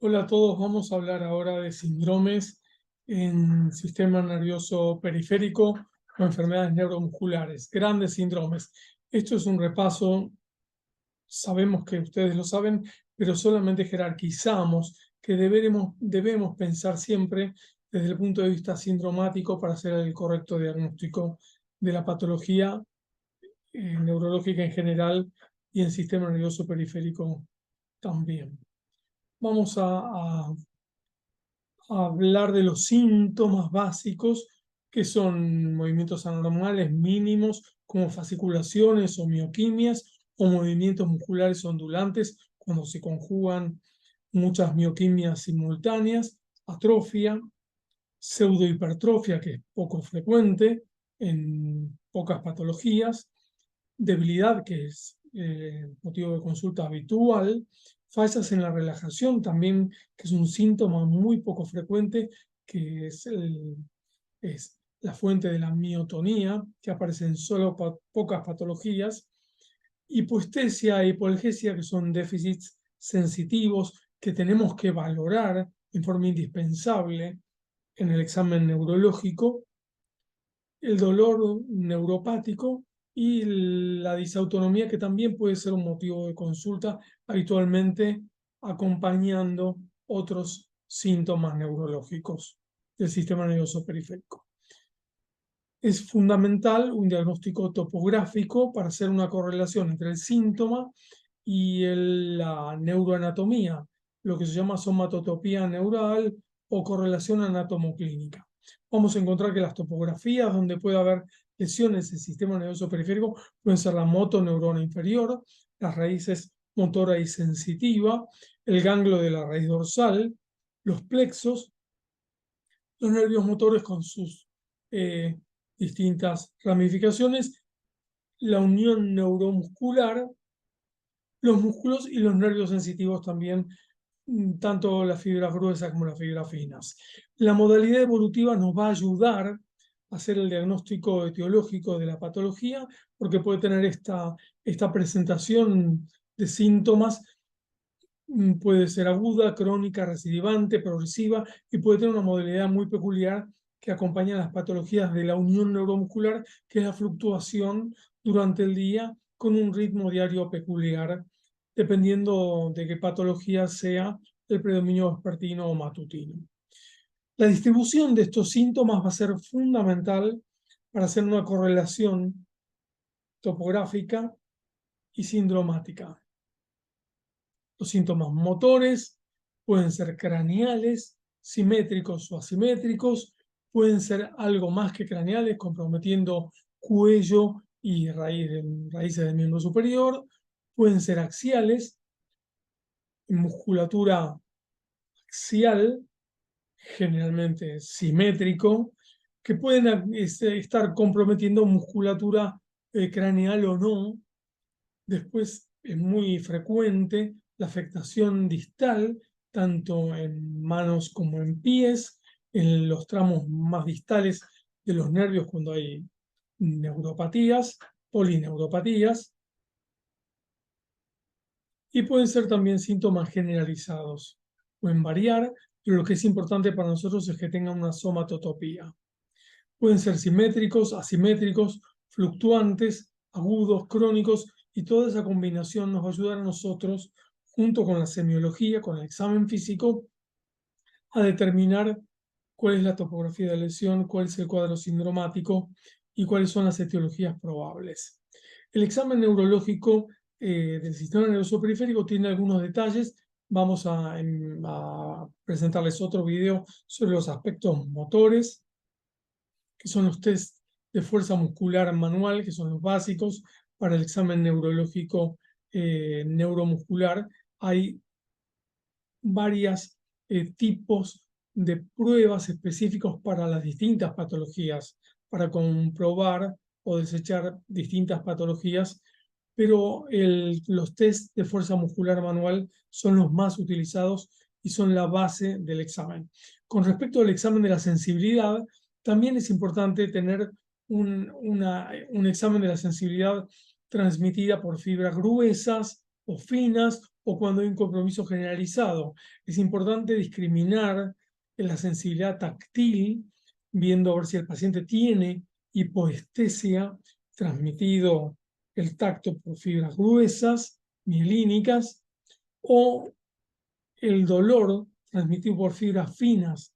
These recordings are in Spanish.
Hola a todos, vamos a hablar ahora de síndromes en sistema nervioso periférico o enfermedades neuromusculares, grandes síndromes. Esto es un repaso, sabemos que ustedes lo saben, pero solamente jerarquizamos que debemos pensar siempre desde el punto de vista sindromático para hacer el correcto diagnóstico de la patología neurológica en general y en sistema nervioso periférico también. Vamos a hablar de los síntomas básicos, que son movimientos anormales mínimos, como fasciculaciones o mioquimias, o movimientos musculares ondulantes, cuando se conjugan muchas mioquimias simultáneas, atrofia, pseudohipertrofia, que es poco frecuente en pocas patologías, debilidad, que es motivo de consulta habitual, fallas en la relajación también, que es un síntoma muy poco frecuente, que es la fuente de la miotonía, que aparece en solo pocas patologías, hipoestesia e hipoalgesia, que son déficits sensitivos que tenemos que valorar en forma indispensable en el examen neurológico, el dolor neuropático y la disautonomía, que también puede ser un motivo de consulta, habitualmente acompañando otros síntomas neurológicos del sistema nervioso periférico. Es fundamental un diagnóstico topográfico para hacer una correlación entre el síntoma y la neuroanatomía, lo que se llama somatotopía neural o correlación anatomoclínica. Vamos a encontrar que las topografías donde puede haber lesiones del sistema nervioso periférico pueden ser la motoneurona inferior, las raíces motora y sensitiva, el ganglio de la raíz dorsal, los plexos, los nervios motores con sus distintas ramificaciones, la unión neuromuscular, los músculos y los nervios sensitivos también, tanto las fibras gruesas como las fibras finas. La modalidad evolutiva nos va a ayudar a hacer el diagnóstico etiológico de la patología, porque puede tener esta presentación de síntomas, puede ser aguda, crónica, recidivante, progresiva, y puede tener una modalidad muy peculiar que acompaña a las patologías de la unión neuromuscular, que es la fluctuación durante el día con un ritmo diario peculiar, dependiendo de qué patología sea el predominio vespertino o matutino. La distribución de estos síntomas va a ser fundamental para hacer una correlación topográfica y sindromática. Los síntomas motores pueden ser craneales, simétricos o asimétricos, pueden ser algo más que craneales, comprometiendo cuello y raíces del miembro superior, pueden ser axiales, musculatura axial, generalmente simétrico, que pueden estar comprometiendo musculatura craneal o no. Después es muy frecuente la afectación distal, tanto en manos como en pies, en los tramos más distales de los nervios cuando hay neuropatías, polineuropatías, y pueden ser también síntomas generalizados. Pueden variar, pero lo que es importante para nosotros es que tengan una somatotopía. Pueden ser simétricos, asimétricos, fluctuantes, agudos, crónicos, y toda esa combinación nos va a ayudar a nosotros, junto con la semiología, con el examen físico, a determinar cuál es la topografía de lesión, cuál es el cuadro sindromático y cuáles son las etiologías probables. El examen neurológico del sistema nervioso periférico tiene algunos detalles. Vamos a presentarles otro video sobre los aspectos motores, que son los test de fuerza muscular manual, que son los básicos para el examen neurológico neuromuscular. Hay varios tipos de pruebas específicos para las distintas patologías, para comprobar o desechar distintas patologías, pero los test de fuerza muscular manual son los más utilizados y son la base del examen. Con respecto al examen de la sensibilidad, también es importante tener un examen de la sensibilidad transmitida por fibras gruesas o finas o cuando hay un compromiso generalizado. Es importante discriminar en la sensibilidad táctil, viendo a ver si el paciente tiene hipoestesia, transmitido el tacto por fibras gruesas, mielínicas, o el dolor transmitido por fibras finas,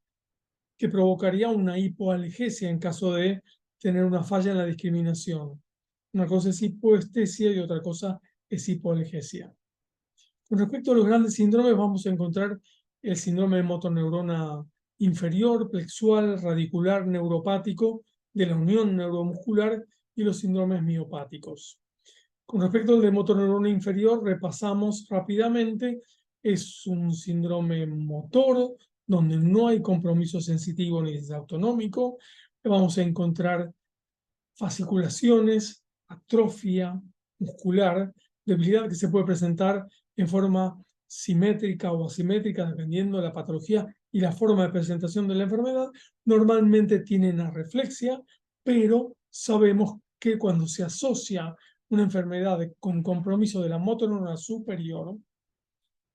que provocaría una hipoalgesia en caso de tener una falla en la discriminación. Una cosa es hipoestesia y otra cosa es hipoalgesia. Con respecto a los grandes síndromes, vamos a encontrar el síndrome de motoneurona inferior, plexual, radicular, neuropático, de la unión neuromuscular y los síndromes miopáticos. Con respecto al de motoneurona inferior, repasamos rápidamente. Es un síndrome motor donde no hay compromiso sensitivo ni autonómico. Vamos a encontrar fasciculaciones, atrofia muscular, debilidad que se puede presentar en forma simétrica o asimétrica, dependiendo de la patología y la forma de presentación de la enfermedad. Normalmente tienen arreflexia, pero sabemos que cuando se asocia una enfermedad con compromiso de la motoneurona superior,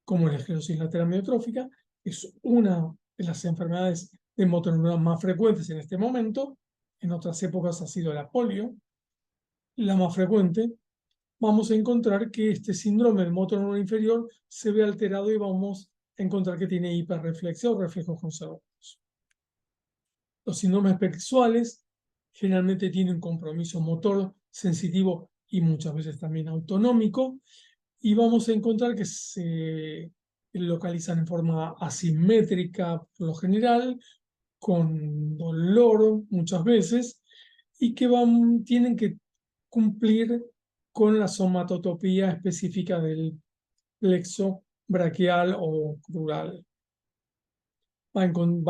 como la esclerosis lateral amiotrófica, es una de las enfermedades de motoneurona más frecuentes en este momento. En otras épocas ha sido la polio, la más frecuente. Vamos a encontrar que este síndrome del motoneurona inferior se ve alterado y vamos a encontrar que tiene hiperreflexia o reflejos conservados. Los síndromes plexuales generalmente tienen un compromiso motor, sensitivo y muchas veces también autonómico, y vamos a encontrar que se localizan en forma asimétrica por lo general, con dolor muchas veces, y que tienen que cumplir con la somatotopía específica del plexo braquial o crural. Va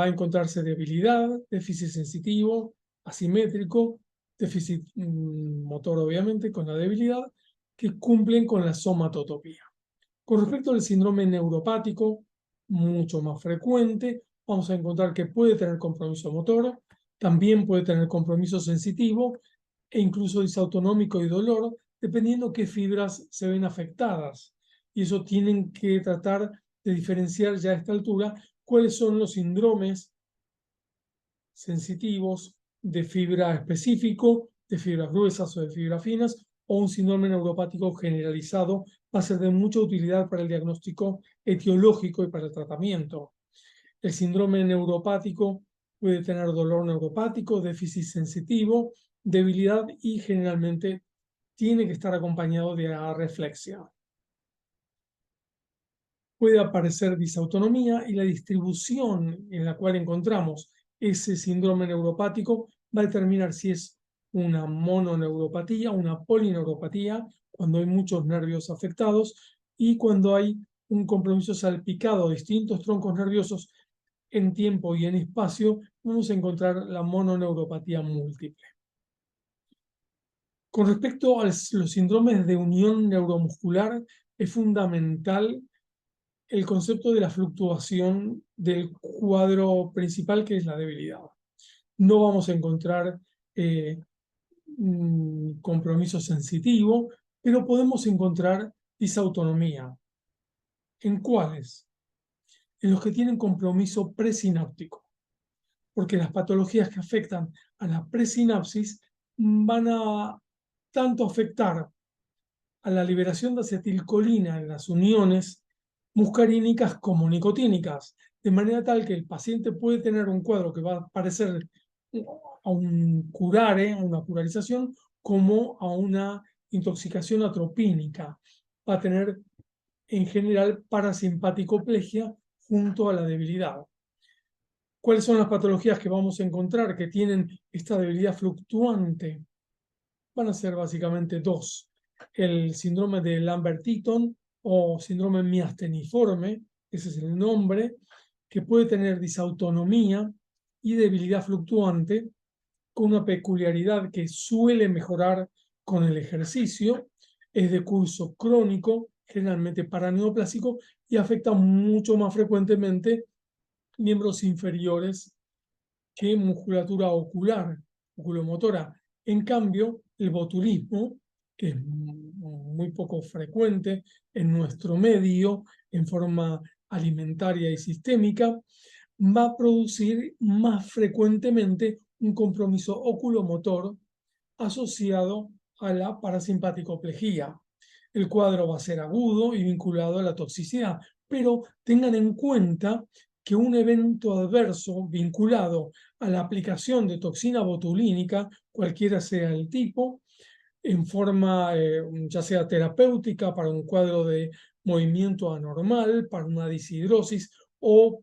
a encontrarse debilidad, déficit sensitivo, asimétrico, déficit motor obviamente con la debilidad, que cumplen con la somatotopía. Con respecto al síndrome neuropático, mucho más frecuente, vamos a encontrar que puede tener compromiso motor, también puede tener compromiso sensitivo e incluso disautonómico y dolor, dependiendo qué fibras se ven afectadas. Y eso tienen que tratar de diferenciar ya a esta altura cuáles son los síndromes sensitivos de fibra específico, de fibras gruesas o de fibras finas, o un síndrome neuropático generalizado va a ser de mucha utilidad para el diagnóstico etiológico y para el tratamiento. El síndrome neuropático puede tener dolor neuropático, déficit sensitivo, debilidad y generalmente tiene que estar acompañado de arreflexia. Puede aparecer disautonomía y la distribución en la cual encontramos ese síndrome neuropático va a determinar si es una mononeuropatía, una polineuropatía, cuando hay muchos nervios afectados y cuando hay un compromiso salpicado de distintos troncos nerviosos en tiempo y en espacio, vamos a encontrar la mononeuropatía múltiple. Con respecto a los síndromes de unión neuromuscular, es fundamental el concepto de la fluctuación del cuadro principal, que es la debilidad. No vamos a encontrar compromiso sensitivo, pero podemos encontrar disautonomía. ¿En cuáles? En los que tienen compromiso presináptico, porque las patologías que afectan a la presinapsis van a tanto afectar a la liberación de acetilcolina en las uniones muscarínicas como nicotínicas, de manera tal que el paciente puede tener un cuadro que va a parecer a un curare, a una curarización, como a una intoxicación atropínica. Va a tener en general parasimpaticoplegia junto a la debilidad. ¿Cuáles son las patologías que vamos a encontrar que tienen esta debilidad fluctuante? Van a ser básicamente dos. El síndrome de Lambert-Eaton o síndrome miasteniforme, ese es el nombre, que puede tener disautonomía y debilidad fluctuante, con una peculiaridad que suele mejorar con el ejercicio, es de curso crónico, generalmente paraneoplásico, y afecta mucho más frecuentemente miembros inferiores que musculatura ocular, oculomotora. En cambio, el botulismo que es muy poco frecuente en nuestro medio en forma alimentaria y sistémica, va a producir más frecuentemente un compromiso oculomotor asociado a la parasimpaticoplegia. El cuadro va a ser agudo y vinculado a la toxicidad, pero tengan en cuenta que un evento adverso vinculado a la aplicación de toxina botulínica, cualquiera sea el tipo, en forma ya sea terapéutica para un cuadro de movimiento anormal, para una dishidrosis o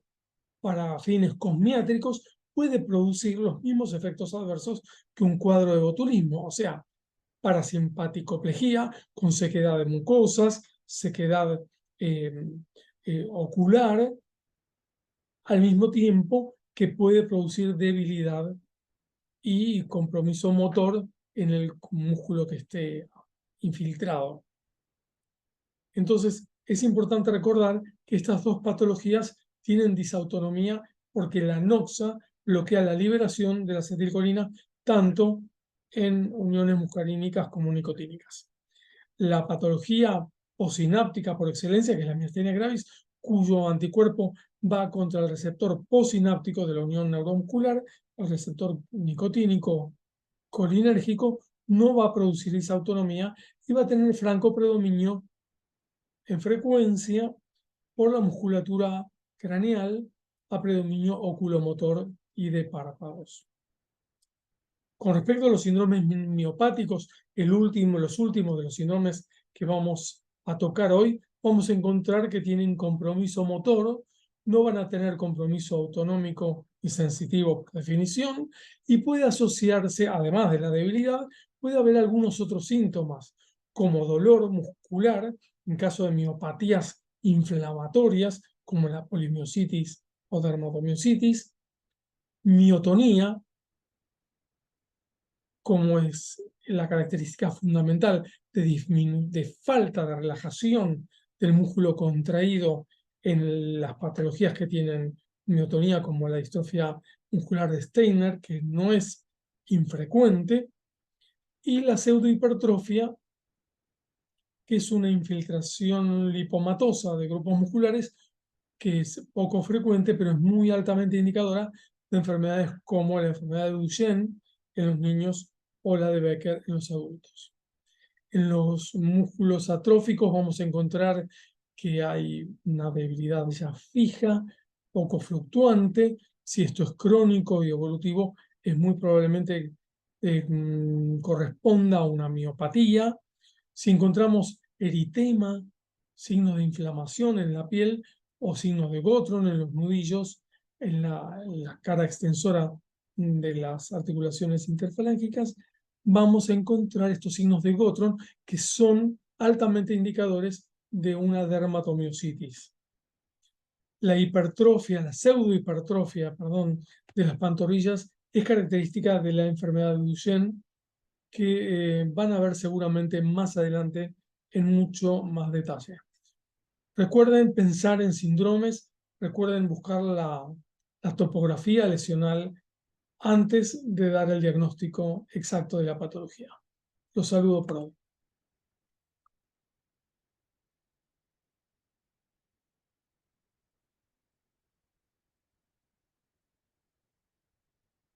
para fines cosmiátricos, puede producir los mismos efectos adversos que un cuadro de botulismo, o sea, parasimpaticoplegia con sequedad de mucosas, sequedad ocular, al mismo tiempo que puede producir debilidad y compromiso motor en el músculo que esté infiltrado. Entonces, es importante recordar que estas dos patologías tienen disautonomía porque la noxa bloquea la liberación de la acetilcolina tanto en uniones muscarínicas como nicotínicas. La patología posináptica por excelencia, que es la miastenia gravis, cuyo anticuerpo va contra el receptor posináptico de la unión neuromuscular, el receptor nicotínico colinérgico, no va a producir disautonomía y va a tener franco predominio en frecuencia por la musculatura craneal a predominio oculomotor y de párpados. Con respecto a los síndromes miopáticos, los últimos de los síndromes que vamos a tocar hoy, vamos a encontrar que tienen compromiso motor, no van a tener compromiso autonómico y sensitivo por definición, y puede asociarse, además de la debilidad, puede haber algunos otros síntomas, como dolor muscular, en caso de miopatías inflamatorias, como la polimiositis o dermatomiositis, miotonía, como es la característica fundamental de falta de relajación del músculo contraído en las patologías que tienen miotonía, como la distrofia muscular de Steiner, que no es infrecuente, y la pseudohipertrofia, que es una infiltración lipomatosa de grupos musculares, que es poco frecuente, pero es muy altamente indicadora de enfermedades como la enfermedad de Duchenne en los niños o la de Becker en los adultos. En los músculos atróficos vamos a encontrar que hay una debilidad ya fija, poco fluctuante. Si esto es crónico y evolutivo, es muy probablemente corresponda a una miopatía. Si encontramos eritema, signos de inflamación en la piel o signos de Gottron en los nudillos, en la cara extensora de las articulaciones interfalángicas, vamos a encontrar estos signos de Gottron que son altamente indicadores de una dermatomiositis. La hipertrofia, la pseudohipertrofia, perdón, de las pantorrillas es característica de la enfermedad de Duchenne, que van a ver seguramente más adelante en mucho más detalle. Recuerden pensar en síndromes, recuerden buscar la topografía lesional antes de dar el diagnóstico exacto de la patología. Los saludo por hoy.